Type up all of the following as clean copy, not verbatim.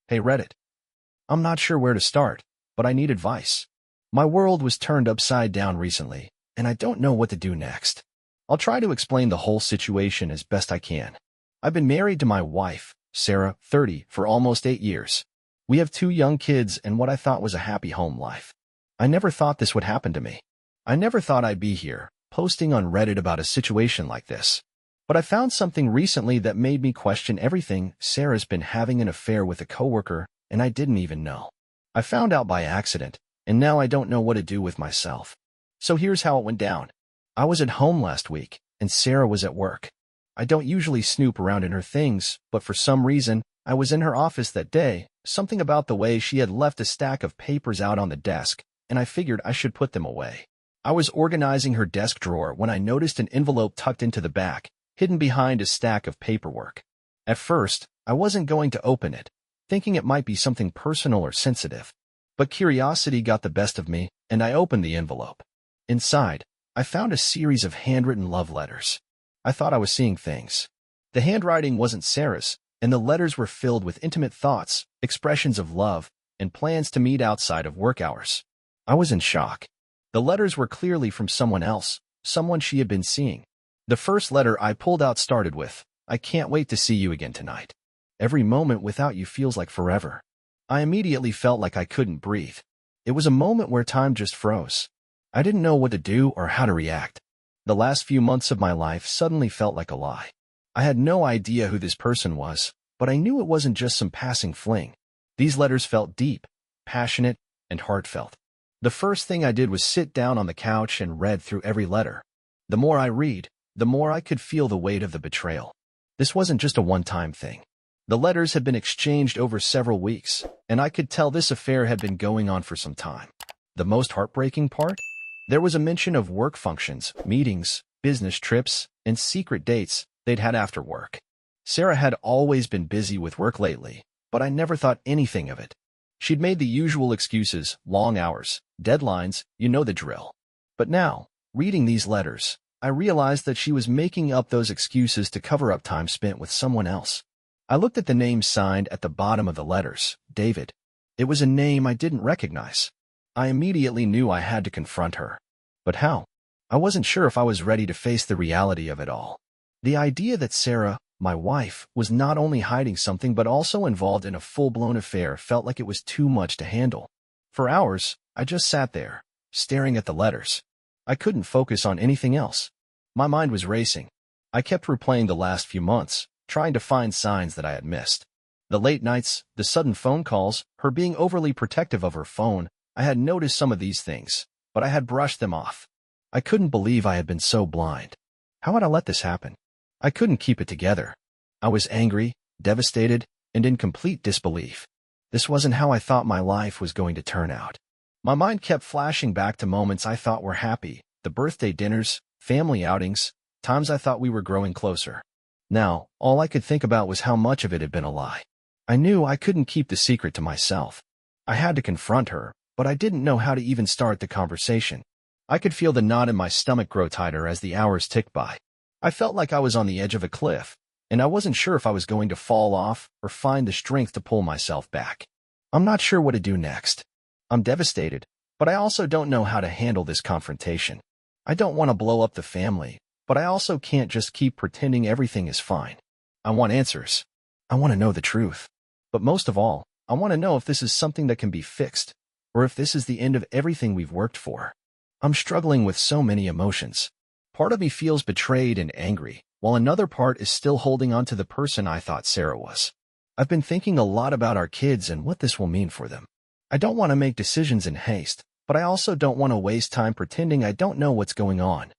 Hey Reddit, I'm not sure where to start, but I need advice. My world was turned upside down recently, and I don't know what to do next. I'll try to explain the whole situation as best I can. I've been married to my wife, Sarah, 30, for almost 8 years. We have 2 young kids and what I thought was a happy home life. I never thought this would happen to me. I never thought I'd be here, posting on Reddit about a situation like this. But I found something recently that made me question everything. Sarah's been having an affair with a coworker, and I didn't even know. I found out by accident, and now I don't know what to do with myself. So here's how it went down. I was at home last week, and Sarah was at work. I don't usually snoop around in her things, but for some reason, I was in her office that day, something about the way she had left a stack of papers out on the desk, and I figured I should put them away. I was organizing her desk drawer when I noticed an envelope tucked into the back, hidden behind a stack of paperwork. At first, I wasn't going to open it, thinking it might be something personal or sensitive. But curiosity got the best of me, and I opened the envelope. Inside, I found a series of handwritten love letters. I thought I was seeing things. The handwriting wasn't Sarah's, and the letters were filled with intimate thoughts, expressions of love, and plans to meet outside of work hours. I was in shock. The letters were clearly from someone else, someone she had been seeing. The first letter I pulled out started with, "I can't wait to see you again tonight. Every moment without you feels like forever." I immediately felt like I couldn't breathe. It was a moment where time just froze. I didn't know what to do or how to react. The last few months of my life suddenly felt like a lie. I had no idea who this person was, but I knew it wasn't just some passing fling. These letters felt deep, passionate, and heartfelt. The first thing I did was sit down on the couch and read through every letter. The more I read, the more I could feel the weight of the betrayal. This wasn't just a one-time thing. The letters had been exchanged over several weeks, and I could tell this affair had been going on for some time. The most heartbreaking part? There was a mention of work functions, meetings, business trips, and secret dates they'd had after work. Sarah had always been busy with work lately, but I never thought anything of it. She'd made the usual excuses, long hours, deadlines, you know the drill. But now, reading these letters, I realized that she was making up those excuses to cover up time spent with someone else. I looked at the name signed at the bottom of the letters, David. It was a name I didn't recognize. I immediately knew I had to confront her. But how? I wasn't sure if I was ready to face the reality of it all. The idea that Sarah, my wife, was not only hiding something but also involved in a full-blown affair felt like it was too much to handle. For hours, I just sat there, staring at the letters. I couldn't focus on anything else. My mind was racing. I kept replaying the last few months, trying to find signs that I had missed. The late nights, the sudden phone calls, her being overly protective of her phone. I had noticed some of these things, but I had brushed them off. I couldn't believe I had been so blind. How had I let this happen? I couldn't keep it together. I was angry, devastated, and in complete disbelief. This wasn't how I thought my life was going to turn out. My mind kept flashing back to moments I thought were happy, the birthday dinners, family outings, times I thought we were growing closer. Now, all I could think about was how much of it had been a lie. I knew I couldn't keep the secret to myself. I had to confront her, but I didn't know how to even start the conversation. I could feel the knot in my stomach grow tighter as the hours ticked by. I felt like I was on the edge of a cliff, and I wasn't sure if I was going to fall off or find the strength to pull myself back. I'm not sure what to do next. I'm devastated, but I also don't know how to handle this confrontation. I don't want to blow up the family, but I also can't just keep pretending everything is fine. I want answers. I want to know the truth. But most of all, I want to know if this is something that can be fixed, or if this is the end of everything we've worked for. I'm struggling with so many emotions. Part of me feels betrayed and angry, while another part is still holding on to the person I thought Sarah was. I've been thinking a lot about our kids and what this will mean for them. I don't want to make decisions in haste, but I also don't want to waste time pretending I don't know what's going on.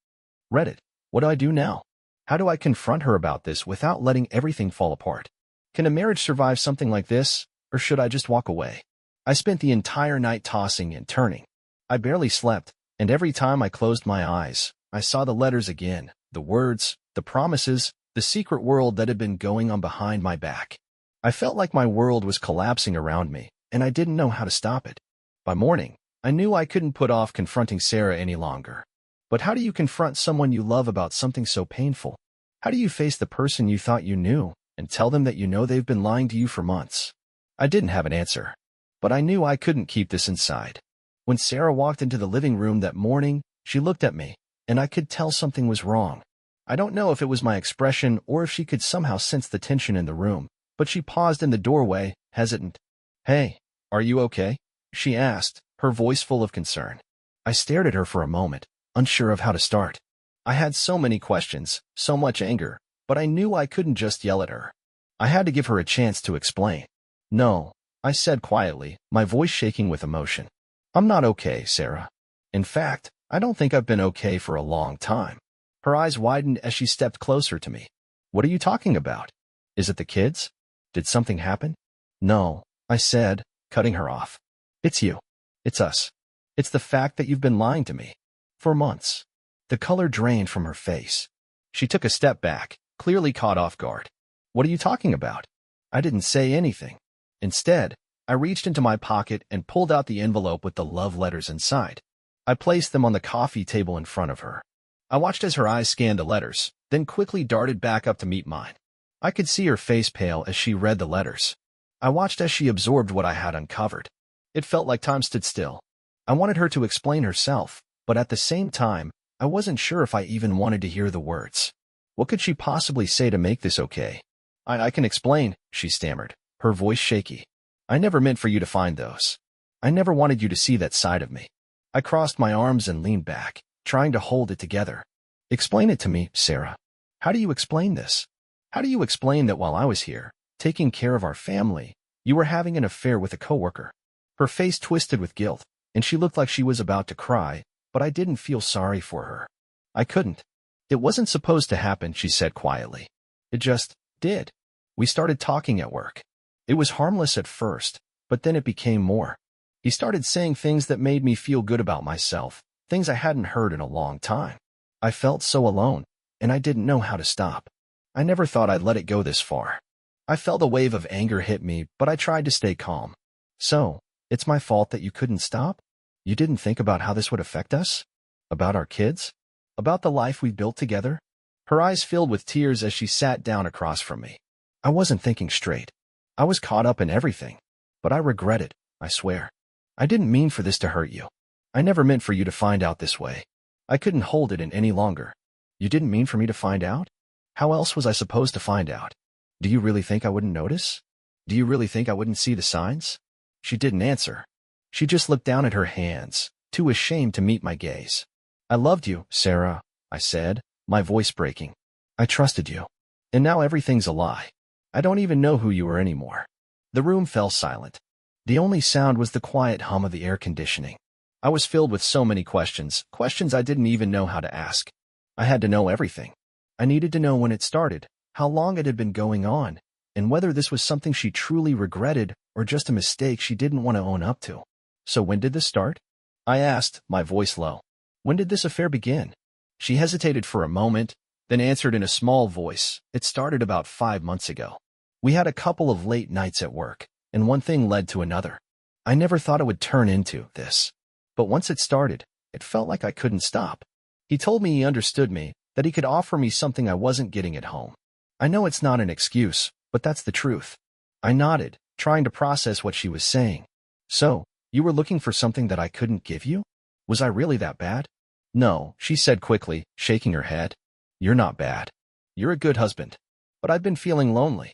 Reddit, what do I do now? How do I confront her about this without letting everything fall apart? Can a marriage survive something like this, or should I just walk away? I spent the entire night tossing and turning. I barely slept, and every time I closed my eyes, I saw the letters again, the words, the promises, the secret world that had been going on behind my back. I felt like my world was collapsing around me, and I didn't know how to stop it. By morning, I knew I couldn't put off confronting Sarah any longer. But how do you confront someone you love about something so painful? How do you face the person you thought you knew and tell them that you know they've been lying to you for months? I didn't have an answer, but I knew I couldn't keep this inside. When Sarah walked into the living room that morning, she looked at me, and I could tell something was wrong. I don't know if it was my expression or if she could somehow sense the tension in the room, but she paused in the doorway, hesitant. "Hey, are you okay?" she asked, her voice full of concern. I stared at her for a moment, unsure of how to start. I had so many questions, so much anger, but I knew I couldn't just yell at her. I had to give her a chance to explain. "No," I said quietly, my voice shaking with emotion. "I'm not okay, Sarah. In fact, I don't think I've been okay for a long time." Her eyes widened as she stepped closer to me. "What are you talking about? Is it the kids? Did something happen?" "No," I said, cutting her off. "It's you. It's us. It's the fact that you've been lying to me. For months." The color drained from her face. She took a step back, clearly caught off guard. "What are you talking about?" I didn't say anything. Instead, I reached into my pocket and pulled out the envelope with the love letters inside. I placed them on the coffee table in front of her. I watched as her eyes scanned the letters, then quickly darted back up to meet mine. I could see her face pale as she read the letters. I watched as she absorbed what I had uncovered. It felt like time stood still. I wanted her to explain herself, but at the same time, I wasn't sure if I even wanted to hear the words. What could she possibly say to make this okay? I can explain," she stammered, her voice shaky. "I never meant for you to find those. I never wanted you to see that side of me." I crossed my arms and leaned back, trying to hold it together. "Explain it to me, Sarah. How do you explain this? How do you explain that while I was here, taking care of our family, you were having an affair with a coworker?" Her face twisted with guilt, and she looked like she was about to cry, but I didn't feel sorry for her. I couldn't. "It wasn't supposed to happen," she said quietly. "It just did. We started talking at work. It was harmless at first, but then it became more. He started saying things that made me feel good about myself, things I hadn't heard in a long time. I felt so alone, and I didn't know how to stop. I never thought I'd let it go this far." I felt a wave of anger hit me, but I tried to stay calm. "So, it's my fault that you couldn't stop? You didn't think about how this would affect us? About our kids? About the life we built together?" Her eyes filled with tears as she sat down across from me. I wasn't thinking straight. I was caught up in everything. But I regret it, I swear. I didn't mean for this to hurt you. I never meant for you to find out this way. I couldn't hold it in any longer. "You didn't mean for me to find out? How else was I supposed to find out? Do you really think I wouldn't notice? Do you really think I wouldn't see the signs?" She didn't answer. She just looked down at her hands, too ashamed to meet my gaze. "I loved you, Sarah," I said, my voice breaking. "I trusted you. And now everything's a lie. I don't even know who you are anymore." The room fell silent. The only sound was the quiet hum of the air conditioning. I was filled with so many questions I didn't even know how to ask. I had to know everything. I needed to know when it started, how long it had been going on, and whether this was something she truly regretted or just a mistake she didn't want to own up to. "So when did this start?" I asked, my voice low. "When did this affair begin?" She hesitated for a moment, then answered in a small voice. "It started about 5 months ago. We had a couple of late nights at work, and one thing led to another. I never thought it would turn into this. But once it started, it felt like I couldn't stop. He told me he understood me, that he could offer me something I wasn't getting at home. I know it's not an excuse, but that's the truth." I nodded, trying to process what she was saying. "So, you were looking for something that I couldn't give you? Was I really that bad?" "No," she said quickly, shaking her head. "You're not bad. You're a good husband. But I've been feeling lonely.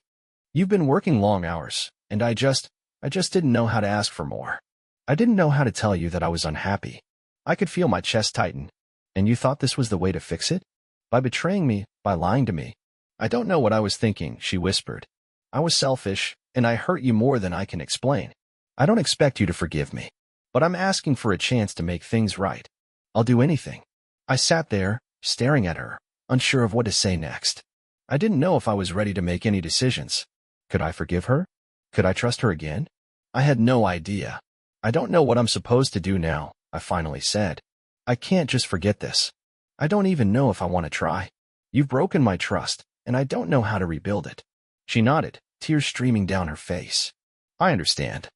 You've been working long hours, and I just didn't know how to ask for more. I didn't know how to tell you that I was unhappy. I could feel my chest tighten. And you thought this was the way to fix it? By betraying me, by lying to me." "I don't know what I was thinking," she whispered. "I was selfish, and I hurt you more than I can explain. I don't expect you to forgive me, but I'm asking for a chance to make things right. I'll do anything." I sat there, staring at her, unsure of what to say next. I didn't know if I was ready to make any decisions. Could I forgive her? Could I trust her again? I had no idea. "I don't know what I'm supposed to do now," I finally said. "I can't just forget this. I don't even know if I want to try. You've broken my trust, and I don't know how to rebuild it." She nodded, tears streaming down her face. "I understand.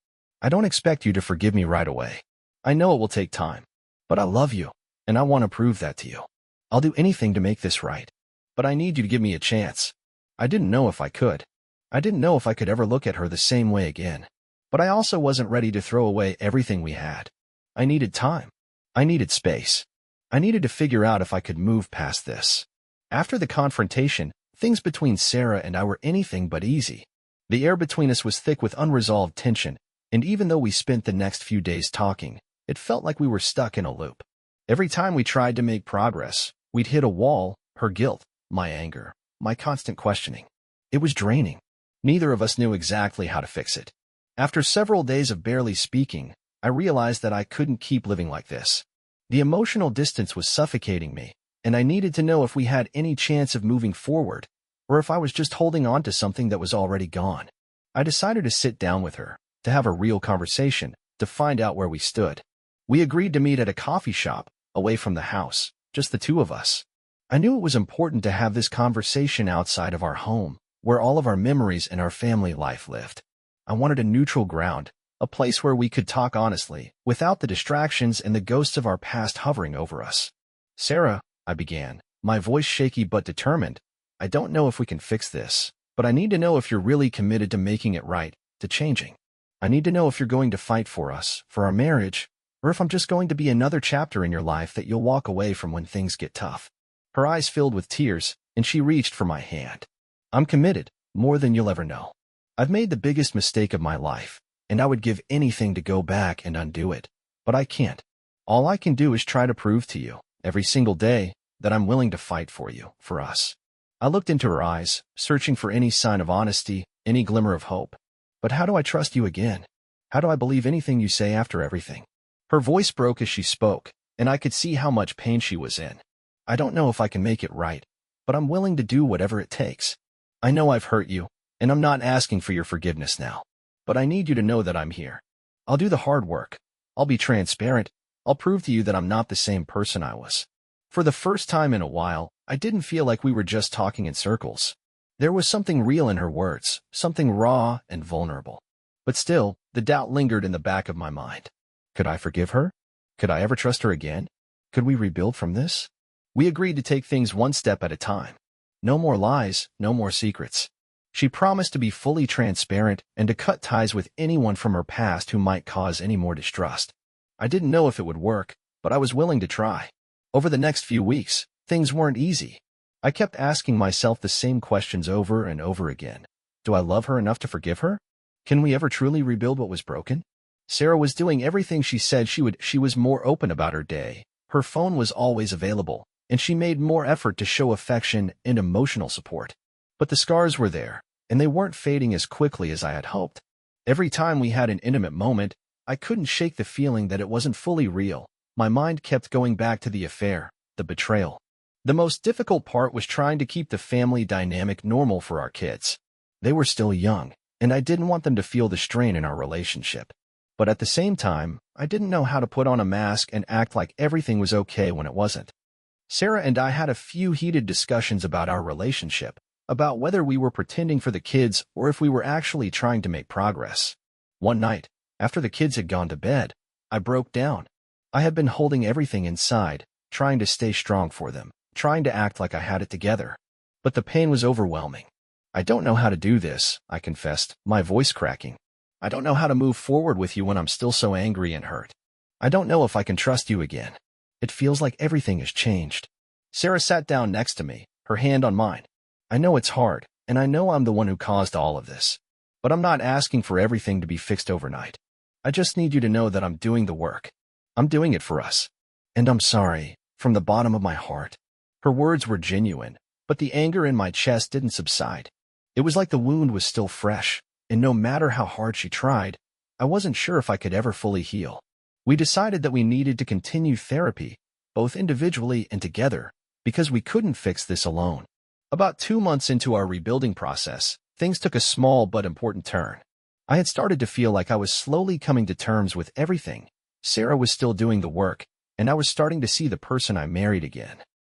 I don't expect you to forgive me right away. I know it will take time. But I love you, and I want to prove that to you. I'll do anything to make this right. But I need you to give me a chance." I didn't know if I could. I didn't know if I could ever look at her the same way again. But I also wasn't ready to throw away everything we had. I needed time. I needed space. I needed to figure out if I could move past this. After the confrontation, things between Sarah and I were anything but easy. The air between us was thick with unresolved tension, and even though we spent the next few days talking, it felt like we were stuck in a loop. Every time we tried to make progress, we'd hit a wall, her guilt, my anger, my constant questioning. It was draining. Neither of us knew exactly how to fix it. After several days of barely speaking, I realized that I couldn't keep living like this. The emotional distance was suffocating me, and I needed to know if we had any chance of moving forward, or if I was just holding on to something that was already gone. I decided to sit down with her, to have a real conversation, to find out where we stood. We agreed to meet at a coffee shop, away from the house, just the two of us. I knew it was important to have this conversation outside of our home, where all of our memories and our family life lived. I wanted a neutral ground, a place where we could talk honestly, without the distractions and the ghosts of our past hovering over us. Sarah, I began, my voice shaky but determined, I don't know if we can fix this, but I need to know if you're really committed to making it right, to changing. I need to know if you're going to fight for us, for our marriage, or if I'm just going to be another chapter in your life that you'll walk away from when things get tough. Her eyes filled with tears, and she reached for my hand. I'm committed, more than you'll ever know. I've made the biggest mistake of my life, and I would give anything to go back and undo it, but I can't. All I can do is try to prove to you, every single day, that I'm willing to fight for you, for us. I looked into her eyes, searching for any sign of honesty, any glimmer of hope. But how do I trust you again? How do I believe anything you say after everything? Her voice broke as she spoke, and I could see how much pain she was in. I don't know if I can make it right, but I'm willing to do whatever it takes. I know I've hurt you, and I'm not asking for your forgiveness now. But I need you to know that I'm here. I'll do the hard work. I'll be transparent. I'll prove to you that I'm not the same person I was. For the first time in a while, I didn't feel like we were just talking in circles. There was something real in her words, something raw and vulnerable. But still, the doubt lingered in the back of my mind. Could I forgive her? Could I ever trust her again? Could we rebuild from this? We agreed to take things one step at a time. No more lies, no more secrets. She promised to be fully transparent and to cut ties with anyone from her past who might cause any more distrust. I didn't know if it would work, but I was willing to try. Over the next few weeks, things weren't easy. I kept asking myself the same questions over and over again. Do I love her enough to forgive her? Can we ever truly rebuild what was broken? Sarah was doing everything she said she would. She was more open about her day. Her phone was always available, and she made more effort to show affection and emotional support. But the scars were there, and they weren't fading as quickly as I had hoped. Every time we had an intimate moment, I couldn't shake the feeling that it wasn't fully real. My mind kept going back to the affair, the betrayal. The most difficult part was trying to keep the family dynamic normal for our kids. They were still young, and I didn't want them to feel the strain in our relationship. But at the same time, I didn't know how to put on a mask and act like everything was okay when it wasn't. Sarah and I had a few heated discussions about our relationship, about whether we were pretending for the kids or if we were actually trying to make progress. One night, after the kids had gone to bed, I broke down. I had been holding everything inside, trying to stay strong for them, trying to act like I had it together. But the pain was overwhelming. I don't know how to do this, I confessed, my voice cracking. I don't know how to move forward with you when I'm still so angry and hurt. I don't know if I can trust you again. It feels like everything has changed. Sarah sat down next to me, her hand on mine. I know it's hard, and I know I'm the one who caused all of this. But I'm not asking for everything to be fixed overnight. I just need you to know that I'm doing the work. I'm doing it for us. And I'm sorry, from the bottom of my heart. Her words were genuine, but the anger in my chest didn't subside. It was like the wound was still fresh, and no matter how hard she tried, I wasn't sure if I could ever fully heal. We decided that we needed to continue therapy, both individually and together, because we couldn't fix this alone. About 2 months into our rebuilding process, things took a small but important turn. I had started to feel like I was slowly coming to terms with everything. Sarah was still doing the work, and I was starting to see the person I married again.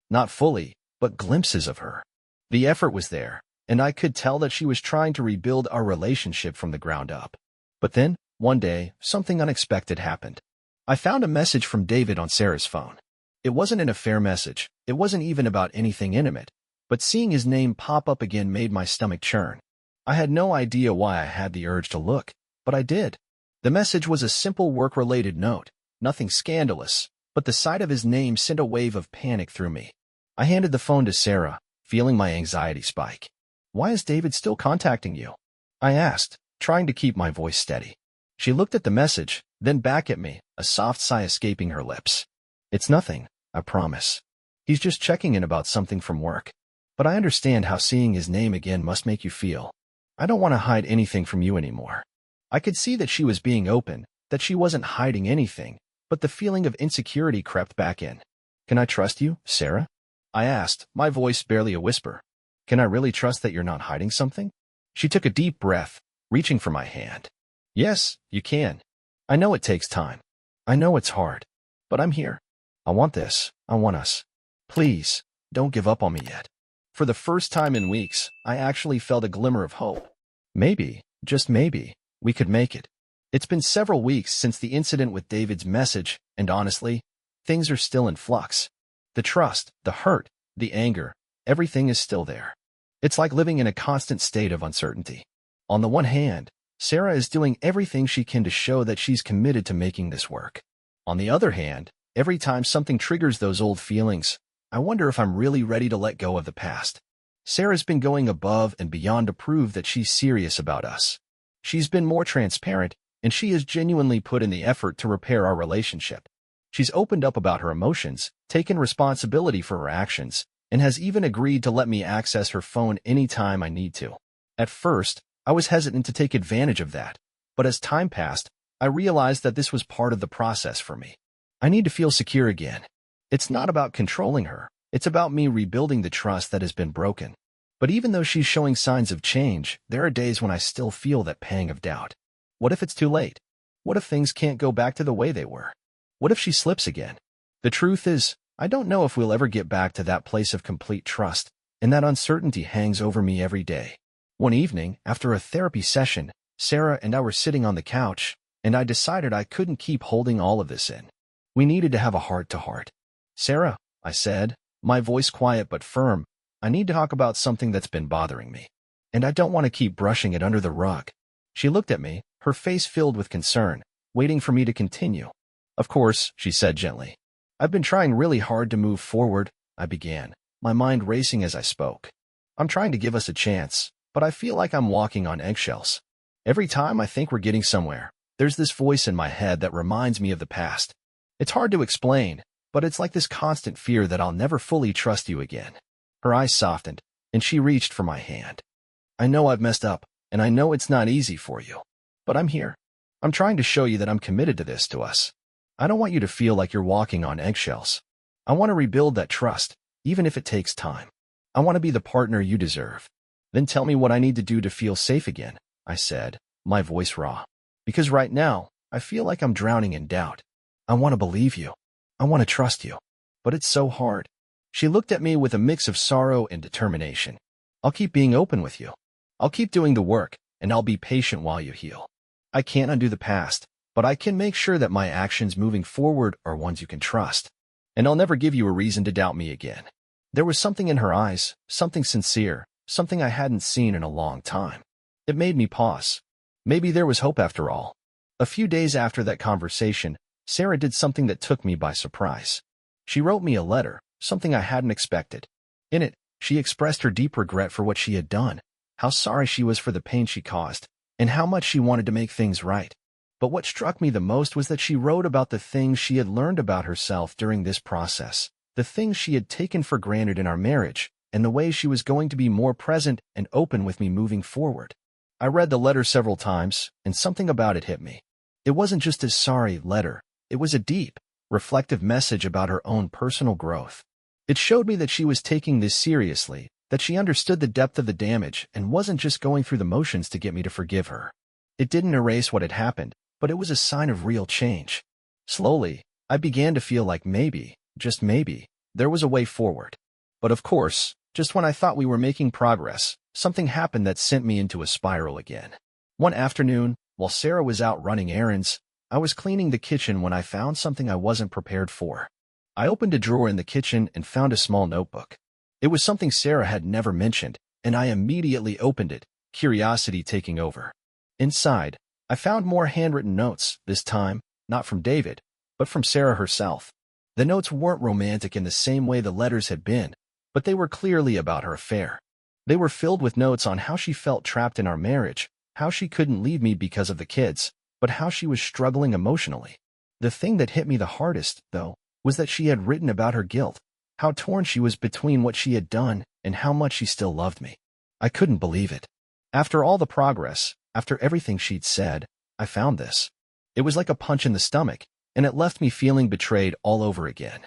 Not fully, but glimpses of her. The effort was there, and I could tell that she was trying to rebuild our relationship from the ground up. But then, one day, something unexpected happened. I found a message from David on Sarah's phone. It wasn't an affair message. It wasn't even about anything intimate. But seeing his name pop up again made my stomach churn. I had no idea why I had the urge to look, but I did. The message was a simple work-related note, nothing scandalous, but the sight of his name sent a wave of panic through me. I handed the phone to Sarah, feeling my anxiety spike. "Why is David still contacting you?" I asked, trying to keep my voice steady. She looked at the message, then back at me, a soft sigh escaping her lips. "It's nothing, I promise. He's just checking in about something from work. But I understand how seeing his name again must make you feel. I don't want to hide anything from you anymore." I could see that she was being open, that she wasn't hiding anything, but the feeling of insecurity crept back in. "Can I trust you, Sarah?" I asked, my voice barely a whisper. "Can I really trust that you're not hiding something?" She took a deep breath, reaching for my hand. "Yes, you can. I know it takes time. I know it's hard. But I'm here. I want this. I want us. Please, don't give up on me yet." For the first time in weeks, I actually felt a glimmer of hope. Maybe, just maybe, we could make it. It's been several weeks since the incident with David's message, and honestly, things are still in flux. The trust, the hurt, the anger, everything is still there. It's like living in a constant state of uncertainty. On the one hand, Sarah is doing everything she can to show that she's committed to making this work. On the other hand, every time something triggers those old feelings, I wonder if I'm really ready to let go of the past. Sarah's been going above and beyond to prove that she's serious about us. She's been more transparent, and she has genuinely put in the effort to repair our relationship. She's opened up about her emotions, taken responsibility for her actions, and has even agreed to let me access her phone anytime I need to. At first, I was hesitant to take advantage of that, but as time passed, I realized that this was part of the process for me. I need to feel secure again. It's not about controlling her. It's about me rebuilding the trust that has been broken. But even though she's showing signs of change, there are days when I still feel that pang of doubt. What if it's too late? What if things can't go back to the way they were? What if she slips again? The truth is, I don't know if we'll ever get back to that place of complete trust, and that uncertainty hangs over me every day. One evening, after a therapy session, Sarah and I were sitting on the couch, and I decided I couldn't keep holding all of this in. We needed to have a heart-to-heart. "Sarah," I said, my voice quiet but firm, "I need to talk about something that's been bothering me. And I don't want to keep brushing it under the rug." She looked at me, her face filled with concern, waiting for me to continue. "Of course," she said gently. "I've been trying really hard to move forward," I began, my mind racing as I spoke. "I'm trying to give us a chance, but I feel like I'm walking on eggshells. Every time I think we're getting somewhere, there's this voice in my head that reminds me of the past. It's hard to explain, but it's like this constant fear that I'll never fully trust you again." Her eyes softened, and she reached for my hand. "I know I've messed up, and I know it's not easy for you. But I'm here. I'm trying to show you that I'm committed to us. I don't want you to feel like you're walking on eggshells. I want to rebuild that trust, even if it takes time. I want to be the partner you deserve." "Then tell me what I need to do to feel safe again," I said, my voice raw. "Because right now, I feel like I'm drowning in doubt. I want to believe you. I want to trust you. But it's so hard." She looked at me with a mix of sorrow and determination. "I'll keep being open with you. I'll keep doing the work, and I'll be patient while you heal. I can't undo the past, but I can make sure that my actions moving forward are ones you can trust. And I'll never give you a reason to doubt me again." There was something in her eyes, something sincere, something I hadn't seen in a long time. It made me pause. Maybe there was hope after all. A few days after that conversation, Sarah did something that took me by surprise. She wrote me a letter, something I hadn't expected. In it, she expressed her deep regret for what she had done, how sorry she was for the pain she caused, and how much she wanted to make things right. But what struck me the most was that she wrote about the things she had learned about herself during this process, the things she had taken for granted in our marriage, and the way she was going to be more present and open with me moving forward. I read the letter several times, and something about it hit me. It wasn't just a sorry letter. It was a deep, reflective message about her own personal growth. It showed me that she was taking this seriously, that she understood the depth of the damage and wasn't just going through the motions to get me to forgive her. It didn't erase what had happened, but it was a sign of real change. Slowly, I began to feel like maybe, just maybe, there was a way forward. But of course, just when I thought we were making progress, something happened that sent me into a spiral again. One afternoon, while Sarah was out running errands, I was cleaning the kitchen when I found something I wasn't prepared for. I opened a drawer in the kitchen and found a small notebook. It was something Sarah had never mentioned, and I immediately opened it, curiosity taking over. Inside, I found more handwritten notes, this time, not from David, but from Sarah herself. The notes weren't romantic in the same way the letters had been, but they were clearly about her affair. They were filled with notes on how she felt trapped in our marriage, how she couldn't leave me because of the kids, but how she was struggling emotionally. The thing that hit me the hardest, though, was that she had written about her guilt, how torn she was between what she had done and how much she still loved me. I couldn't believe it. After all the progress, after everything she'd said, I found this. It was like a punch in the stomach, and it left me feeling betrayed all over again.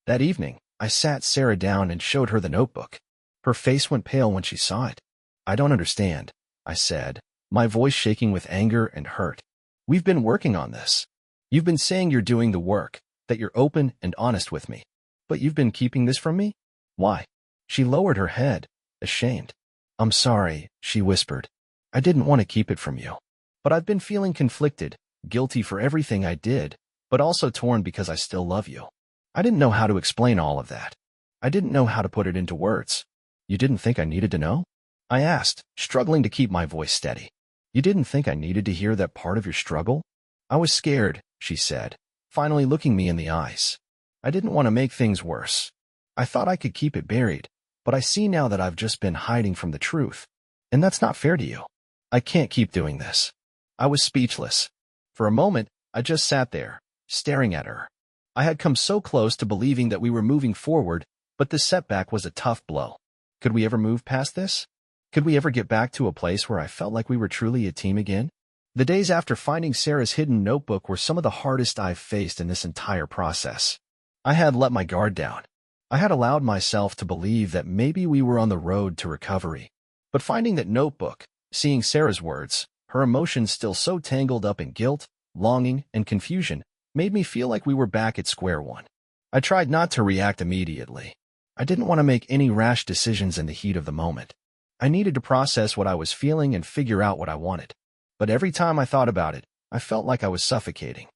That evening, I sat Sarah down and showed her the notebook. Her face went pale when she saw it. "I don't understand," I said, my voice shaking with anger and hurt. "We've been working on this. You've been saying you're doing the work, that you're open and honest with me. But you've been keeping this from me? Why?" She lowered her head, ashamed. "I'm sorry," she whispered. "I didn't want to keep it from you. But I've been feeling conflicted, guilty for everything I did, but also torn because I still love you." I didn't know how to explain all of that. I didn't know how to put it into words. "You didn't think I needed to know?" I asked, struggling to keep my voice steady. "You didn't think I needed to hear that part of your struggle?" "I was scared," she said, finally looking me in the eyes. "I didn't want to make things worse. I thought I could keep it buried, but I see now that I've just been hiding from the truth. And that's not fair to you. I can't keep doing this." I was speechless. For a moment, I just sat there, staring at her. I had come so close to believing that we were moving forward, but the setback was a tough blow. Could we ever move past this? Could we ever get back to a place where I felt like we were truly a team again? The days after finding Sarah's hidden notebook were some of the hardest I've faced in this entire process. I had let my guard down. I had allowed myself to believe that maybe we were on the road to recovery. But finding that notebook, seeing Sarah's words, her emotions still so tangled up in guilt, longing, and confusion, made me feel like we were back at square one. I tried not to react immediately. I didn't want to make any rash decisions in the heat of the moment. I needed to process what I was feeling and figure out what I wanted. But every time I thought about it, I felt like I was suffocating.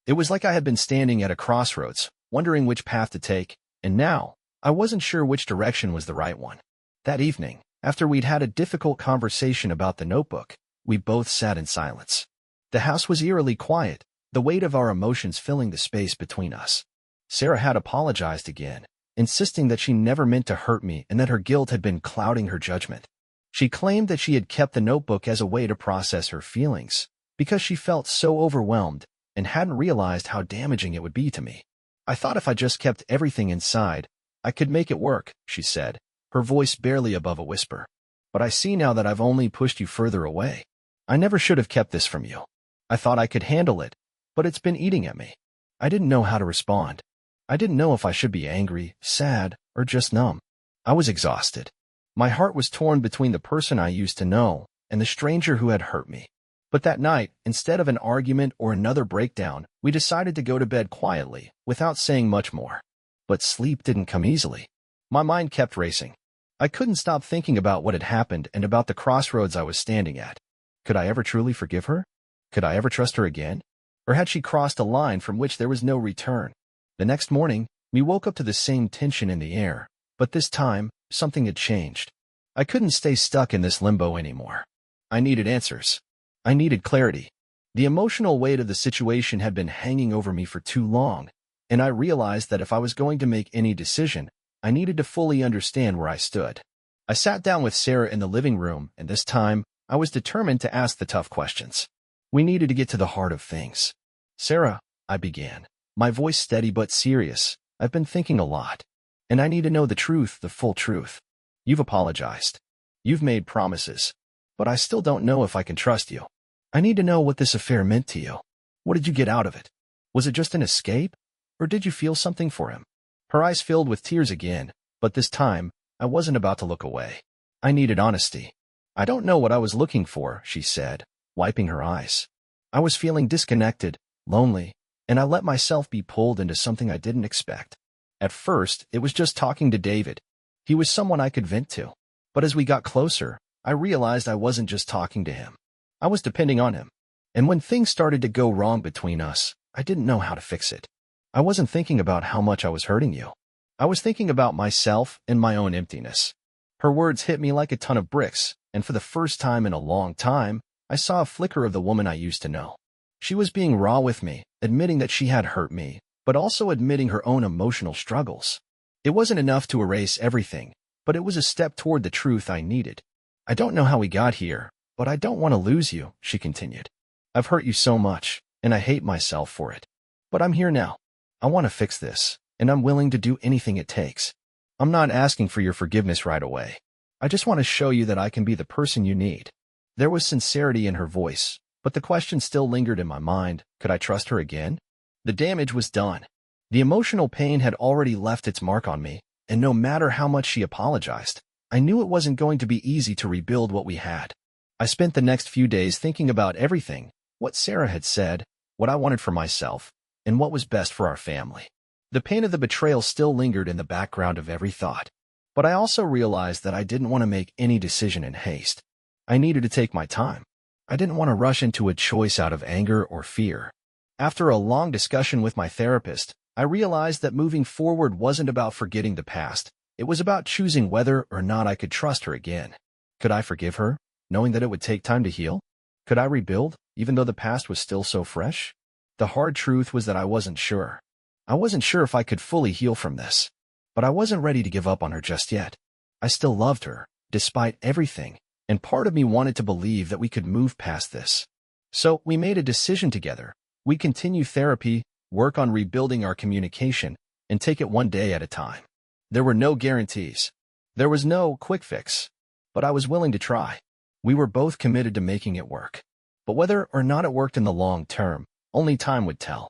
It was like I had been standing at a crossroads, wondering which path to take, and now, I wasn't sure which direction was the right one. That evening, after we'd had a difficult conversation about the notebook, we both sat in silence. The house was eerily quiet, the weight of our emotions filling the space between us. Sarah had apologized again, insisting that she never meant to hurt me and that her guilt had been clouding her judgment. She claimed that she had kept the notebook as a way to process her feelings, because she felt so overwhelmed and hadn't realized how damaging it would be to me. "I thought if I just kept everything inside, I could make it work," she said, her voice barely above a whisper. "But I see now that I've only pushed you further away. I never should have kept this from you. I thought I could handle it, but it's been eating at me." I didn't know how to respond. I didn't know if I should be angry, sad, or just numb. I was exhausted. My heart was torn between the person I used to know and the stranger who had hurt me. But that night, instead of an argument or another breakdown, we decided to go to bed quietly, without saying much more. But sleep didn't come easily. My mind kept racing. I couldn't stop thinking about what had happened and about the crossroads I was standing at. Could I ever truly forgive her? Could I ever trust her again? Or had she crossed a line from which there was no return? The next morning, we woke up to the same tension in the air, but this time, something had changed. I couldn't stay stuck in this limbo anymore. I needed answers. I needed clarity. The emotional weight of the situation had been hanging over me for too long, and I realized that if I was going to make any decision, I needed to fully understand where I stood. I sat down with Sarah in the living room, and this time, I was determined to ask the tough questions. We needed to get to the heart of things. "Sarah," I began, my voice steady but serious, "I've been thinking a lot, and I need to know the truth, the full truth. You've apologized. You've made promises, but I still don't know if I can trust you. I need to know what this affair meant to you. What did you get out of it? Was it just an escape, or did you feel something for him?" Her eyes filled with tears again, but this time, I wasn't about to look away. I needed honesty. "I don't know what I was looking for," she said, wiping her eyes. "I was feeling disconnected, lonely, and I let myself be pulled into something I didn't expect. At first, it was just talking to David. He was someone I could vent to. But as we got closer, I realized I wasn't just talking to him. I was depending on him. And when things started to go wrong between us, I didn't know how to fix it. I wasn't thinking about how much I was hurting you. I was thinking about myself and my own emptiness." Her words hit me like a ton of bricks, and for the first time in a long time, I saw a flicker of the woman I used to know. She was being raw with me, admitting that she had hurt me, but also admitting her own emotional struggles. It wasn't enough to erase everything, but it was a step toward the truth I needed. I don't know how we got here, but I don't want to lose you, she continued. I've hurt you so much, and I hate myself for it. But I'm here now. I want to fix this, and I'm willing to do anything it takes. I'm not asking for your forgiveness right away. I just want to show you that I can be the person you need. There was sincerity in her voice, but the question still lingered in my mind. Could I trust her again? The damage was done. The emotional pain had already left its mark on me, and no matter how much she apologized, I knew it wasn't going to be easy to rebuild what we had. I spent the next few days thinking about everything, what Sarah had said, what I wanted for myself, and what was best for our family. The pain of the betrayal still lingered in the background of every thought, but I also realized that I didn't want to make any decision in haste. I needed to take my time. I didn't want to rush into a choice out of anger or fear. After a long discussion with my therapist, I realized that moving forward wasn't about forgetting the past. It was about choosing whether or not I could trust her again. Could I forgive her, knowing that it would take time to heal? Could I rebuild, even though the past was still so fresh? The hard truth was that I wasn't sure. I wasn't sure if I could fully heal from this. But I wasn't ready to give up on her just yet. I still loved her, despite everything, and part of me wanted to believe that we could move past this. So we made a decision together. We continue therapy, work on rebuilding our communication, and take it one day at a time. There were no guarantees. There was no quick fix. But I was willing to try. We were both committed to making it work. But whether or not it worked in the long term, only time would tell.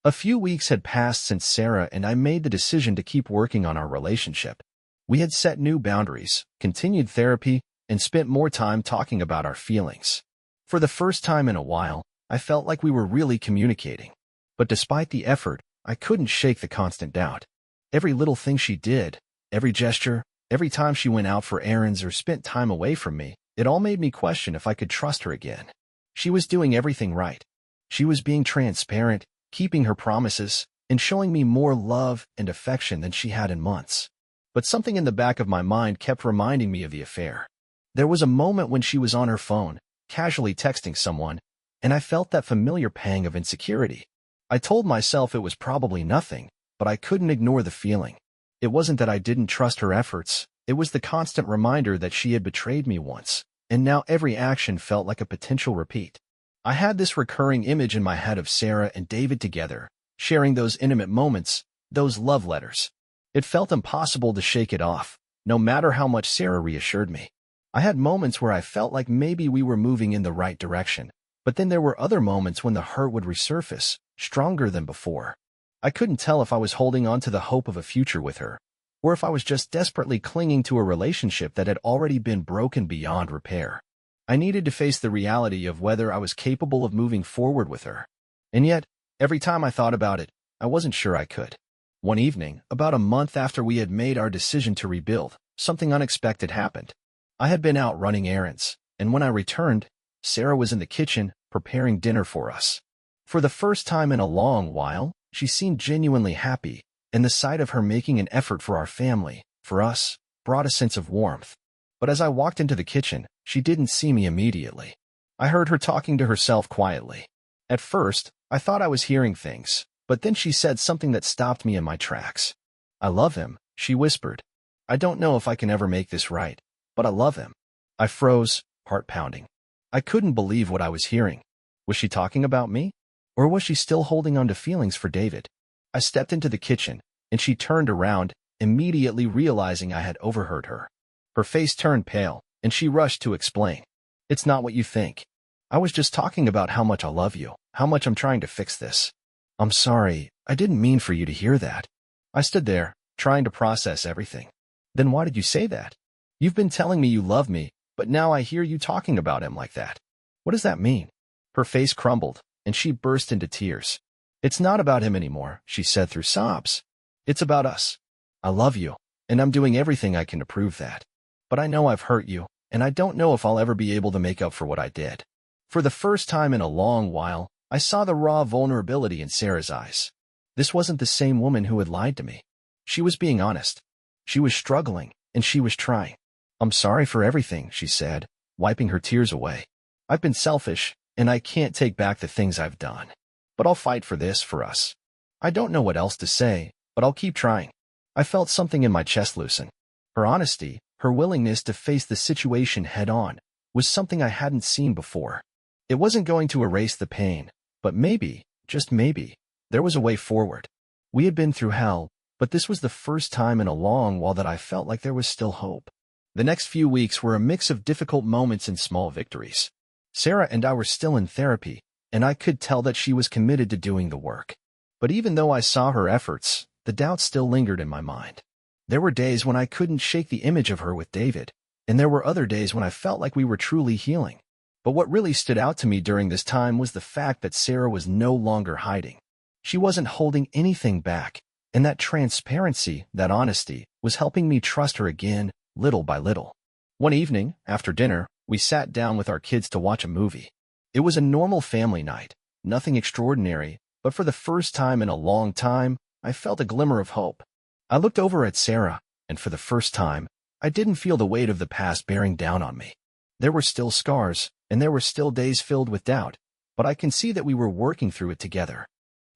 A few weeks had passed since Sarah and I made the decision to keep working on our relationship. We had set new boundaries, continued therapy, and spent more time talking about our feelings. For the first time in a while, I felt like we were really communicating. But despite the effort, I couldn't shake the constant doubt. Every little thing she did, every gesture, every time she went out for errands or spent time away from me, it all made me question if I could trust her again. She was doing everything right. She was being transparent, keeping her promises, and showing me more love and affection than she had in months. But something in the back of my mind kept reminding me of the affair. There was a moment when she was on her phone, casually texting someone, and I felt that familiar pang of insecurity. I told myself it was probably nothing, but I couldn't ignore the feeling. It wasn't that I didn't trust her efforts, it was the constant reminder that she had betrayed me once, and now every action felt like a potential repeat. I had this recurring image in my head of Sarah and David together, sharing those intimate moments, those love letters. It felt impossible to shake it off, no matter how much Sarah reassured me. I had moments where I felt like maybe we were moving in the right direction, but then there were other moments when the hurt would resurface, stronger than before. I couldn't tell if I was holding on to the hope of a future with her, or if I was just desperately clinging to a relationship that had already been broken beyond repair. I needed to face the reality of whether I was capable of moving forward with her. And yet, every time I thought about it, I wasn't sure I could. One evening, about a month after we had made our decision to rebuild, something unexpected happened. I had been out running errands, and when I returned, Sarah was in the kitchen, preparing dinner for us. For the first time in a long while, she seemed genuinely happy, and the sight of her making an effort for our family, for us, brought a sense of warmth. But as I walked into the kitchen, she didn't see me immediately. I heard her talking to herself quietly. At first, I thought I was hearing things, but then she said something that stopped me in my tracks. "I love him," she whispered. "I don't know if I can ever make this right, but I love him." I froze, heart pounding. I couldn't believe what I was hearing. Was she talking about me? Or was she still holding on to feelings for David? I stepped into the kitchen, and she turned around, immediately realizing I had overheard her. Her face turned pale, and she rushed to explain. "It's not what you think. I was just talking about how much I love you, how much I'm trying to fix this." "I'm sorry, I didn't mean for you to hear that." I stood there, trying to process everything. "Then why did you say that? You've been telling me you love me, but now I hear you talking about him like that. What does that mean?" Her face crumbled, and she burst into tears. "It's not about him anymore," she said through sobs. "It's about us. I love you, and I'm doing everything I can to prove that. But I know I've hurt you, and I don't know if I'll ever be able to make up for what I did." For the first time in a long while, I saw the raw vulnerability in Sarah's eyes. This wasn't the same woman who had lied to me. She was being honest. She was struggling, and she was trying. "I'm sorry for everything," she said, wiping her tears away. I've been selfish, and I can't take back the things I've done. But I'll fight for this, for us. I don't know what else to say, but I'll keep trying. I felt something in my chest loosen. Her honesty, her willingness to face the situation head-on, was something I hadn't seen before. It wasn't going to erase the pain, but maybe, just maybe, there was a way forward. We had been through hell, but this was the first time in a long while that I felt like there was still hope. The next few weeks were a mix of difficult moments and small victories. Sarah and I were still in therapy, and I could tell that she was committed to doing the work. But even though I saw her efforts, the doubt still lingered in my mind. There were days when I couldn't shake the image of her with David, and there were other days when I felt like we were truly healing. But what really stood out to me during this time was the fact that Sarah was no longer hiding. She wasn't holding anything back, and that transparency, that honesty, was helping me trust her again, little by little. One evening, after dinner, we sat down with our kids to watch a movie. It was a normal family night, nothing extraordinary, but for the first time in a long time, I felt a glimmer of hope. I looked over at Sarah, and for the first time, I didn't feel the weight of the past bearing down on me. There were still scars, and there were still days filled with doubt, but I can see that we were working through it together.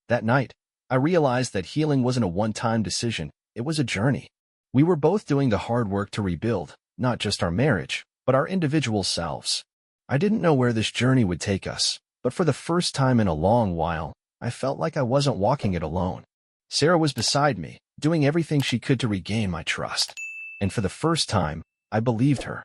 That night, I realized that healing wasn't a one-time decision, it was a journey. We were both doing the hard work to rebuild, not just our marriage, but our individual selves. I didn't know where this journey would take us, but for the first time in a long while, I felt like I wasn't walking it alone. Sarah was beside me, doing everything she could to regain my trust. And for the first time, I believed her.